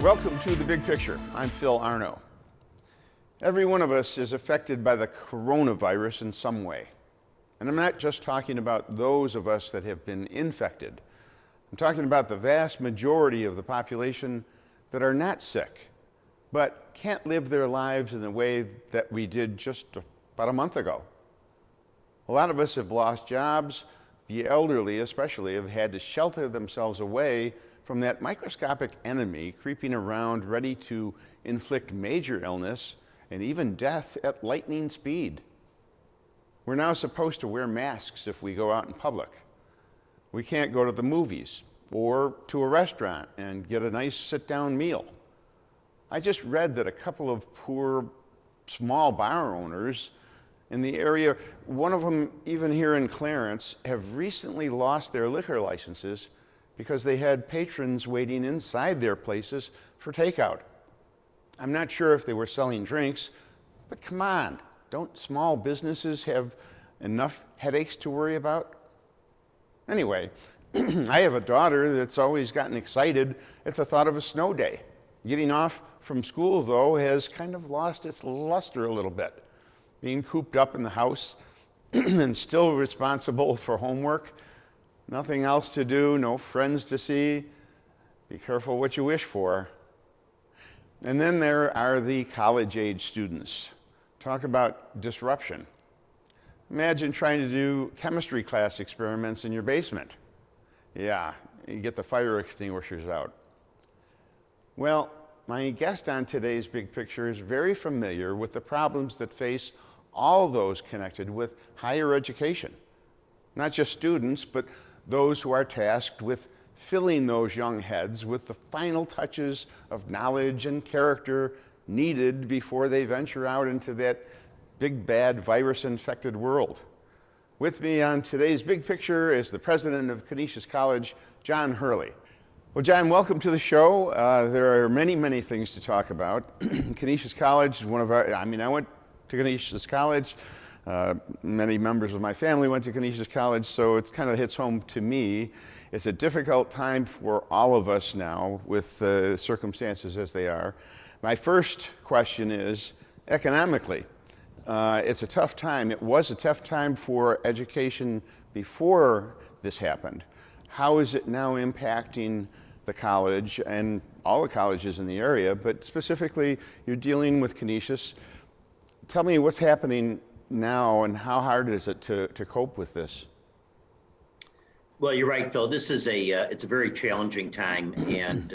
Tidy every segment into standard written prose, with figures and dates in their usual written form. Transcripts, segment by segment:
Welcome to The Big Picture. I'm Phil Arno. Every one of us is affected by the coronavirus in some way. And I'm not just talking about those of us that have been infected. I'm talking about the vast majority of the population that are not sick, but can't live their lives in the way that we did just about a month ago. A lot of us have lost jobs. The elderly especially have had to shelter themselves away from that microscopic enemy creeping around, ready to inflict major illness and even death at lightning speed. We're now supposed to wear masks if we go out in public. We can't go to the movies or to a restaurant and get a nice sit-down meal. I just read that a couple of poor small bar owners in the area, one of them even here in Clarence, have recently lost their liquor licenses because they had patrons waiting inside their places for takeout. I'm not sure if they were selling drinks, but come on, don't small businesses have enough headaches to worry about? Anyway, I have a daughter that's always gotten excited at the thought of a snow day. Getting off from school, though, has kind of lost its luster a little bit. Being cooped up in the house and still responsible for homework, nothing else to do, no friends to see. Be careful what you wish for. And then there are the college-age students. Talk about disruption. Imagine trying to do chemistry class experiments in your basement. Yeah, you get the fire extinguishers out. Well, my guest on today's Big Picture is very familiar with the problems that face all those connected with higher education. Not just students, but those who are tasked with filling those young heads with the final touches of knowledge and character needed before they venture out into that big bad virus-infected world. With me on today's Big Picture is the president of Canisius College, John Hurley. Well, John, welcome to the show. There are many, many things to talk about. Canisius College is one of our, I went to Canisius College. Many members of my family went to Canisius College, so it kind of hits home to me. It's a difficult time for all of us now with the circumstances as they are. My first question is, economically, it's a tough time. It was a tough time for education before this happened. How is it now impacting the college and all the colleges in the area, but specifically you're dealing with Canisius. Tell me what's happening now and how hard is it to cope with this? Well, you're right, Phil. This is it's a very challenging time, and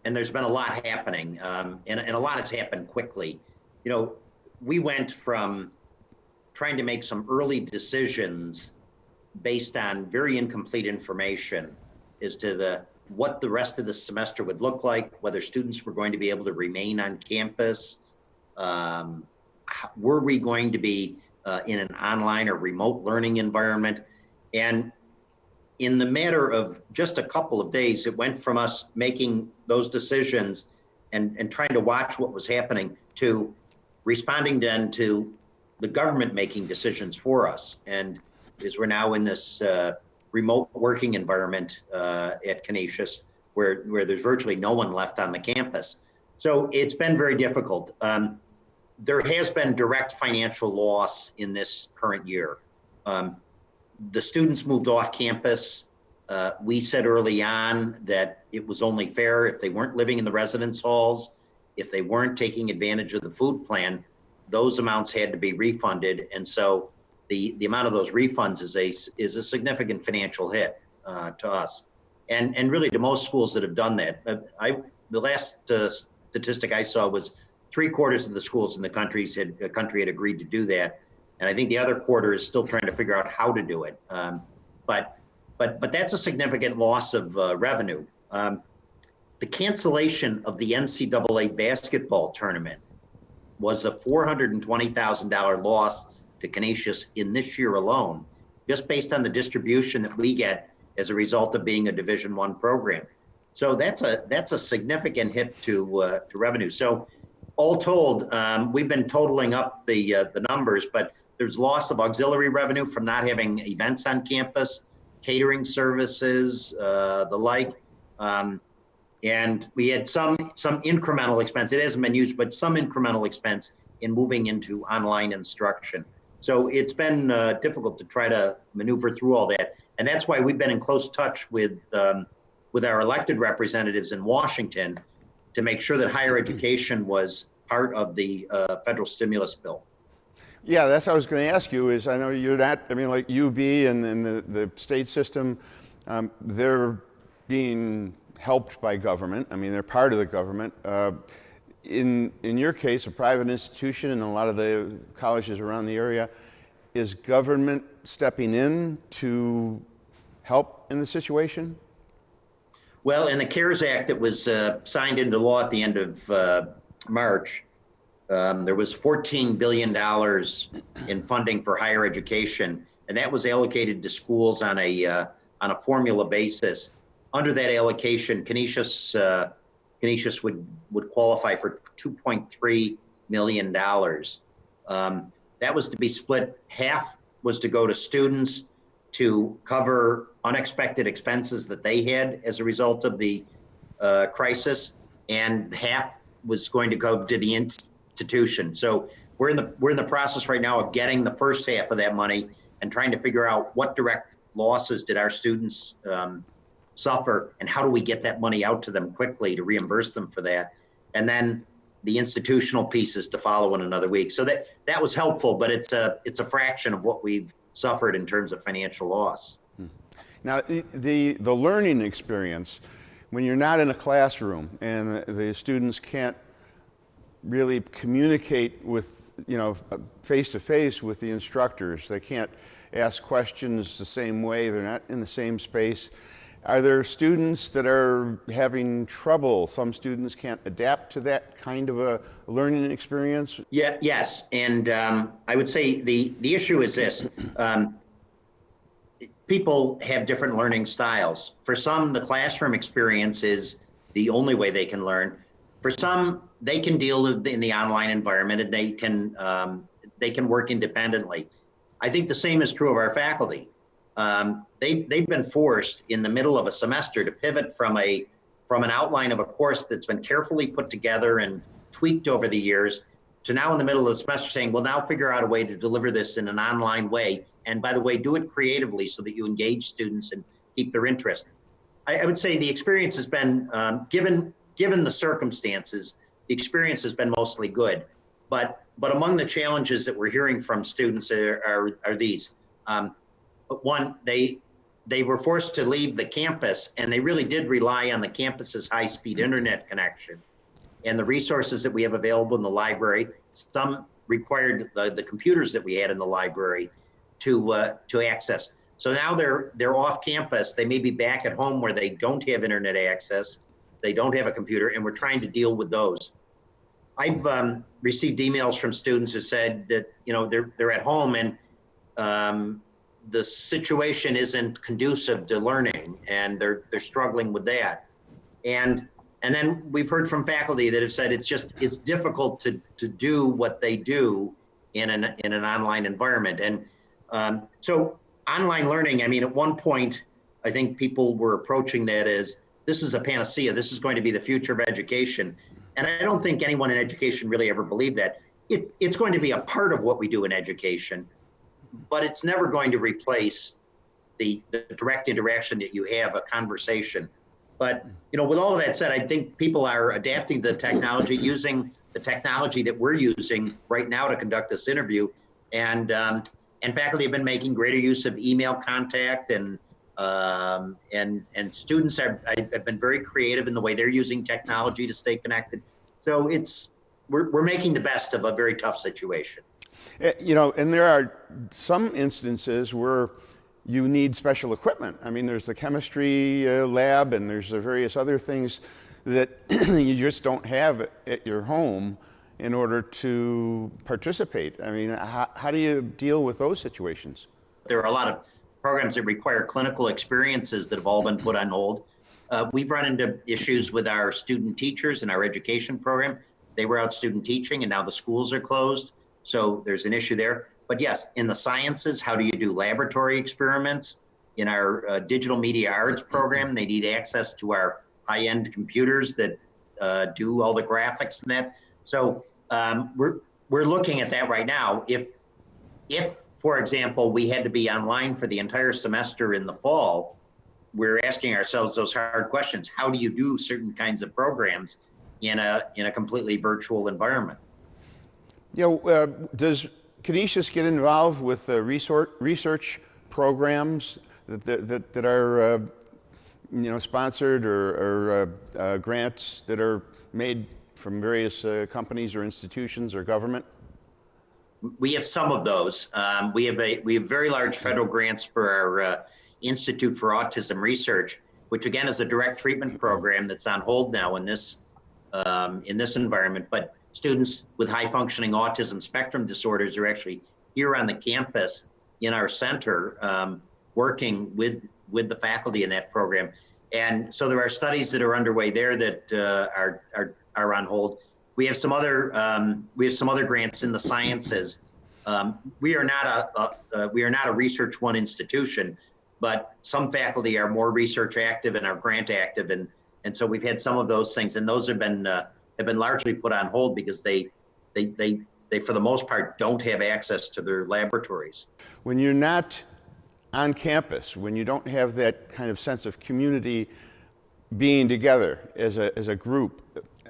there's been a lot happening, and a lot has happened quickly. You know, we went from trying to make some early decisions based on very incomplete information as to what the rest of the semester would look like, whether students were going to be able to remain on campus, were we going to be in an online or remote learning environment. And in the matter of just a couple of days, it went from us making those decisions and trying to watch what was happening to responding then to the government making decisions for us. And as we're now in this remote working environment at Canisius, where there's virtually no one left on the campus. So it's been very difficult. There has been direct financial loss in this current year. The students moved off campus. We said early on that it was only fair if they weren't living in the residence halls, if they weren't taking advantage of the food plan, those amounts had to be refunded. And so the amount of those refunds is a significant financial hit to us. And really to most schools that have done that. The last statistic I saw was 3/4 of the schools in the country had agreed to do that. And I think the other quarter is still trying to figure out how to do it. But that's a significant loss of revenue. The cancellation of the NCAA basketball tournament was a $420,000 loss to Canisius in this year alone, just based on the distribution that we get as a result of being a Division I program. So that's a significant hit to revenue. So all told, we've been totaling up the numbers, but there's loss of auxiliary revenue from not having events on campus, catering services, the like. And we had some incremental expense. It hasn't been used, but some incremental expense in moving into online instruction. So it's been difficult to try to maneuver through all that. And that's why we've been in close touch with our elected representatives in Washington to make sure that higher education was part of the federal stimulus bill. Yeah, that's what I was going to ask you is, I know you're not, I mean, like UB and the state system, they're being helped by government. I mean, they're part of the government. In your case, a private institution and a lot of the colleges around the area, is government stepping in to help in the situation? Well, in the CARES Act that was signed into law at the end of March, there was $14 billion in funding for higher education, and that was allocated to schools on a formula basis. Under that allocation, Canisius would qualify for $2.3 million. That was to be split. Half was to go to students to cover unexpected expenses that they had as a result of the crisis, and half was going to go to the institution. So we're in the process right now of getting the first half of that money and trying to figure out what direct losses did our students suffer, and how do we get that money out to them quickly to reimburse them for that, and then the institutional pieces to follow in another week. So that was helpful, but it's a fraction of what we've suffered in terms of financial loss. Now, the learning experience, when you're not in a classroom and the students can't really communicate with, face to face with the instructors, they can't ask questions the same way, they're not in the same space. Are there students that are having trouble? Some students can't adapt to that kind of a learning experience? Yeah, yes, and I would say the issue is this. People have different learning styles. For some, the classroom experience is the only way they can learn. For some, they can deal in the online environment, and they can work independently. I think the same is true of our faculty. They've been forced in the middle of a semester to pivot from an outline of a course that's been carefully put together and tweaked over the years to now in the middle of the semester saying, well, now figure out a way to deliver this in an online way. And by the way, do it creatively so that you engage students and keep their interest. I would say the experience has been, given the circumstances, the experience has been mostly good. But among the challenges that we're hearing from students are these. One, they were forced to leave the campus, and they really did rely on the campus's high-speed internet connection and the resources that we have available in the library. Some required the computers that we had in the library to access. So now they're off campus. They may be back at home where they don't have internet access, they don't have a computer, and we're trying to deal with those. I've received emails from students who said that they're at home and the situation isn't conducive to learning, and they're struggling with that. And then we've heard from faculty that have said it's difficult to do what they do in an online environment. And so online learning, I mean, at one point, I think people were approaching that as this is a panacea, this is going to be the future of education. And I don't think anyone in education really ever believed that. It's going to be a part of what we do in education, but it's never going to replace the direct interaction that you have, a conversation. But with all of that said, I think people are adapting to the technology, using the technology that we're using right now to conduct this interview, and faculty have been making greater use of email contact, and students have been very creative in the way they're using technology to stay connected. So we're making the best of a very tough situation. And there are some instances where you need special equipment. I mean, there's the chemistry lab, and there's the various other things that you just don't have at your home in order to participate. I mean, how do you deal with those situations? There are a lot of programs that require clinical experiences that have all been put on hold. We've run into issues with our student teachers in our education program. They were out student teaching, and now the schools are closed. So there's an issue there. But yes, in the sciences, how do you do laboratory experiments? In our digital media arts program, they need access to our high-end computers that do all the graphics and that. So we're looking at that right now. If, for example, we had to be online for the entire semester in the fall, we're asking ourselves those hard questions. How do you do certain kinds of programs in a completely virtual environment? Does Canisius get involved with research programs that are sponsored or grants that are made from various companies or institutions or government? We have some of those. We have very large federal grants for our Institute for Autism Research, which again is a direct treatment program that's on hold now in this environment. But students with high functioning autism spectrum disorders are actually here on the campus in our center, working with the faculty in that program. And so there are studies that are underway there that are on hold. We have some other grants in the sciences. We are not a Research One institution, but some faculty are more research active and are grant active, and so we've had some of those things, and those have been largely put on hold because they for the most part don't have access to their laboratories. When you're not on campus, when you don't have that kind of sense of community being together as a group,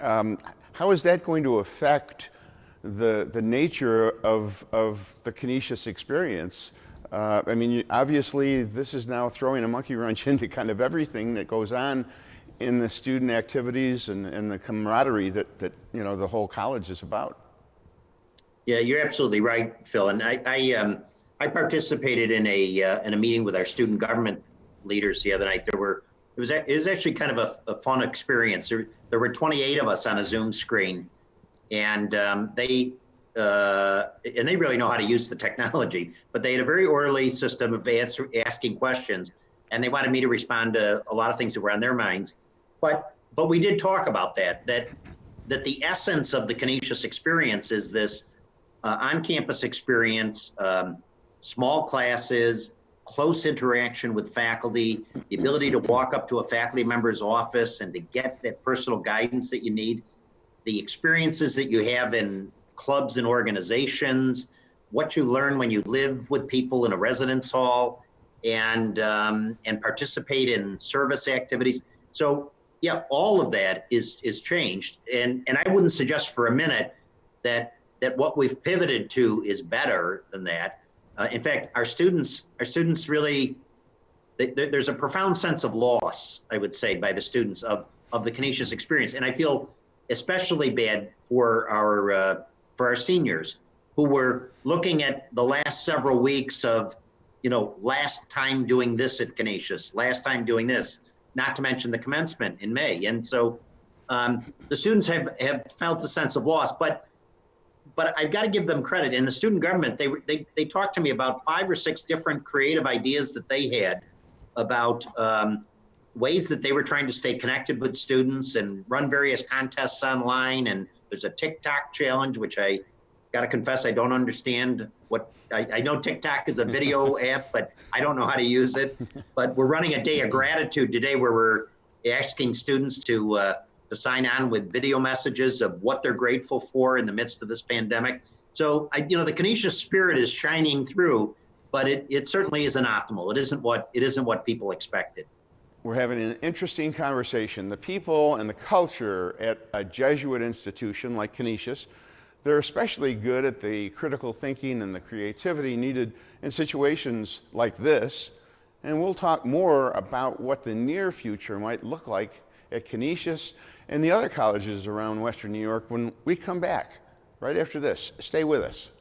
how is that going to affect the nature of the Canisius experience? I mean, obviously, this is now throwing a monkey wrench into kind of everything that goes on in the student activities and the camaraderie that the whole college is about. Yeah, you're absolutely right, Phil. And I participated in a meeting with our student government leaders the other night. It was actually kind of a fun experience. There were 28 of us on a Zoom screen, and they really know how to use the technology, but they had a very orderly system of asking questions, and they wanted me to respond to a lot of things that were on their minds. But we did talk about that the essence of the Canisius experience is this on-campus experience, small classes, close interaction with faculty, the ability to walk up to a faculty member's office and to get that personal guidance that you need, the experiences that you have in clubs and organizations, what you learn when you live with people in a residence hall, and participate in service activities. So yeah, all of that is changed, and I wouldn't suggest for a minute that what we've pivoted to is better than that. In fact, our students really, there's a profound sense of loss, I would say, by the students of the Canisius experience, and I feel especially bad for our seniors who were looking at the last several weeks of, last time doing this at Canisius, last time doing this, not to mention the commencement in May. And so the students have felt a sense of loss, but I've got to give them credit. In the student government, they talked to me about 5 or 6 different creative ideas that they had about ways that they were trying to stay connected with students and run various contests online. And there's a TikTok challenge, which I got to confess, I don't understand I know TikTok is a video app, but I don't know how to use it. But we're running a day of gratitude today where we're asking students to sign on with video messages of what they're grateful for in the midst of this pandemic. So, the Canisius spirit is shining through, but it certainly isn't optimal. It isn't what people expected. We're having an interesting conversation. The people and the culture at a Jesuit institution like Canisius, they're especially good at the critical thinking and the creativity needed in situations like this. And we'll talk more about what the near future might look like at Canisius and the other colleges around Western New York when we come back right after this. Stay with us.